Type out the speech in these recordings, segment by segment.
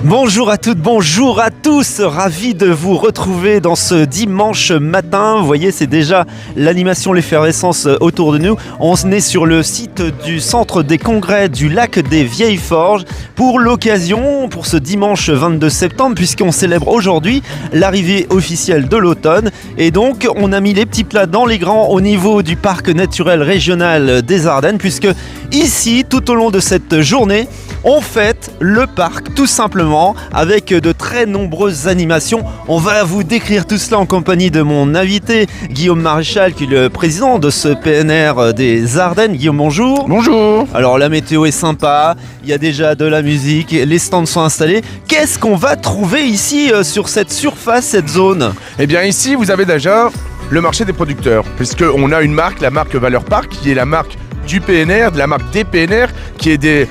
Bonjour à toutes, bonjour à tous, ravi de vous retrouver dans ce dimanche matin. Vous voyez, c'est déjà l'animation, l'effervescence autour de nous. On est sur le site du centre des congrès du lac des Vieilles Forges pour l'occasion, pour ce dimanche 22 septembre, puisqu'on célèbre aujourd'hui l'arrivée officielle de l'automne. Et donc, on a mis les petits plats dans les grands au niveau du parc naturel régional des Ardennes, puisque ici, tout au long de cette journée, on fête le parc tout simplement avec de très nombreuses animations. On va vous décrire tout cela en compagnie de mon invité Guillaume Maréchal, qui est le président de ce PNR des Ardennes. Guillaume, bonjour. Bonjour. Alors la météo est sympa, il y a déjà de la musique, les stands sont installés. Qu'est-ce qu'on va trouver ici sur cette surface, cette zone ? Eh bien ici vous avez déjà le marché des producteurs, puisqu'on a une marque, la marque Valeur Parc, qui est la marque du PNR, de la marque des PNR, qui est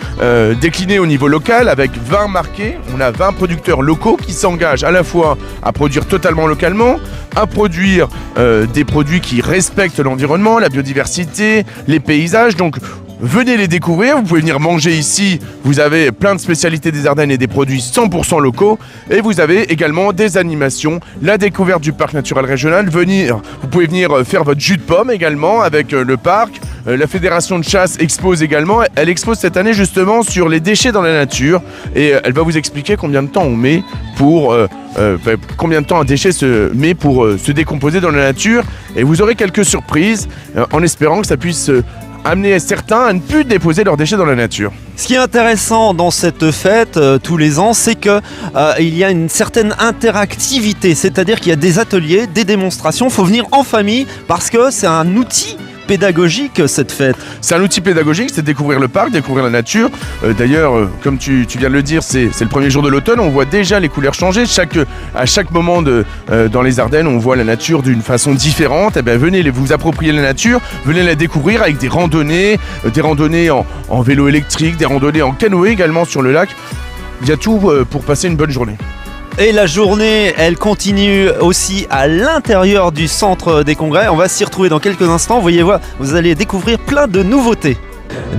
déclinée au niveau local avec 20 marqués. On a 20 producteurs locaux qui s'engagent à la fois à produire totalement localement, à produire des produits qui respectent l'environnement, la biodiversité, les paysages. Donc venez les découvrir, vous pouvez venir manger ici, vous avez plein de spécialités des Ardennes et des produits 100% locaux, et vous avez également des animations, la découverte du parc naturel régional, vous pouvez venir faire votre jus de pomme également avec le parc. La fédération de chasse expose également, elle expose cette année justement sur les déchets dans la nature, et elle va vous expliquer combien de temps on met pour combien de temps un déchet se met pour se décomposer dans la nature, et vous aurez quelques surprises en espérant que ça puisse amener certains à ne plus déposer leurs déchets dans la nature. Ce qui est intéressant dans cette fête tous les ans, c'est que il y a une certaine interactivité, c'est-à-dire qu'il y a des ateliers, des démonstrations. Il faut venir en famille parce que c'est un outil pédagogique, cette fête. C'est un outil pédagogique, c'est découvrir le parc, découvrir la nature. D'ailleurs, comme tu viens de le dire, c'est le premier jour de l'automne, on voit déjà les couleurs changer. À chaque moment dans les Ardennes, on voit la nature d'une façon différente. Eh bien, venez vous approprier la nature, venez la découvrir avec des randonnées en vélo électrique, des randonnées en canoë également sur le lac. Il y a tout pour passer une bonne journée. Et la journée, elle continue aussi à l'intérieur du centre des congrès. On va s'y retrouver dans quelques instants. Vous allez découvrir plein de nouveautés.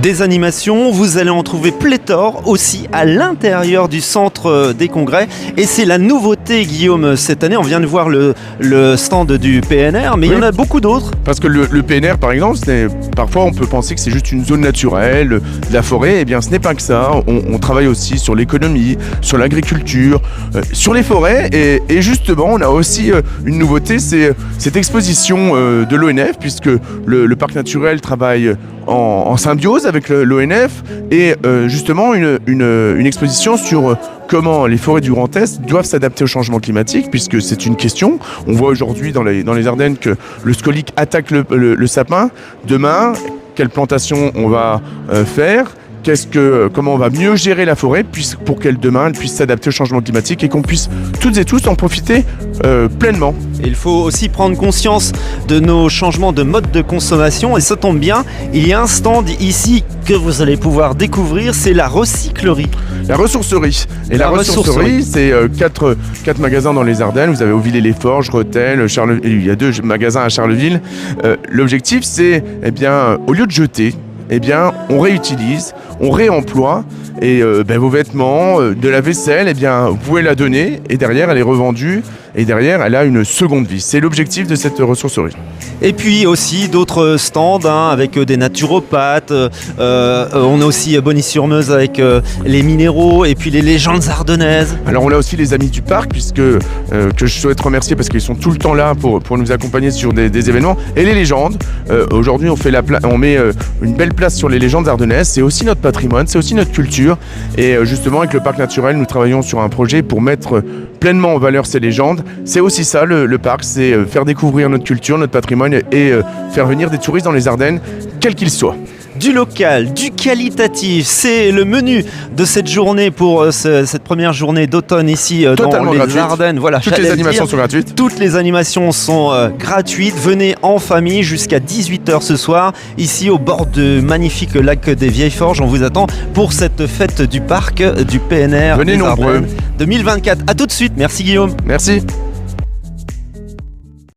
Des animations, vous allez en trouver pléthore aussi à l'intérieur du centre des congrès. Et c'est la nouveauté, Guillaume, cette année. On vient de voir le stand du PNR, mais oui, il y en a beaucoup d'autres. Parce que le PNR, par exemple, parfois on peut penser que c'est juste une zone naturelle, de la forêt. Eh bien, ce n'est pas que ça. On travaille aussi sur l'économie, sur l'agriculture, sur les forêts. Et justement, on a aussi une nouveauté, c'est cette exposition de l'ONF, puisque le parc naturel travaille en symbiose avec l'ONF, et justement une exposition sur comment les forêts du Grand Est doivent s'adapter au changement climatique, puisque c'est une question. On voit aujourd'hui dans les Ardennes que le scolyte attaque le sapin. Demain, quelle plantation on va faire ? Comment on va mieux gérer la forêt pour qu'elle demain elle puisse s'adapter au changement climatique et qu'on puisse toutes et tous en profiter pleinement. Il faut aussi prendre conscience de nos changements de mode de consommation, et ça tombe bien, il y a un stand ici que vous allez pouvoir découvrir, c'est la recyclerie. La ressourcerie. Et la ressourcerie, c'est 4 magasins dans les Ardennes. Vous avez Auvillers-les-Forges, Rethel, il y a 2 magasins à Charleville. L'objectif, c'est, au lieu de jeter, on réutilise, on réemploie, et vos vêtements, de la vaisselle, vous pouvez la donner, et derrière elle est revendue, et derrière elle a une seconde vie. C'est l'objectif de cette ressourcerie. Et puis aussi d'autres stands avec des naturopathes, on a aussi Bonny-sur-Meuse avec les minéraux, et puis les légendes ardennaises. Alors on a aussi les amis du parc, que je souhaite remercier parce qu'ils sont tout le temps là pour nous accompagner sur des événements. Et les légendes, aujourd'hui on met une belle place sur les légendes ardennaises. C'est aussi notre patrimoine, c'est aussi notre culture, et justement avec le parc naturel nous travaillons sur un projet pour mettre pleinement en valeur ces légendes. C'est aussi ça le parc, c'est faire découvrir notre culture, notre patrimoine, et faire venir des touristes dans les Ardennes, quels qu'ils soient. Du local, du qualitatif, c'est le menu de cette journée pour cette première journée d'automne ici dans les gratuite. Ardennes. Voilà, toutes les animations sont gratuites. Toutes les animations sont gratuites. Venez en famille jusqu'à 18h ce soir, ici au bord du magnifique lac des Vieilles Forges. On vous attend pour cette fête du parc du PNR. Venez nombreux. Ardennes 2024. A tout de suite. Merci Guillaume. Merci.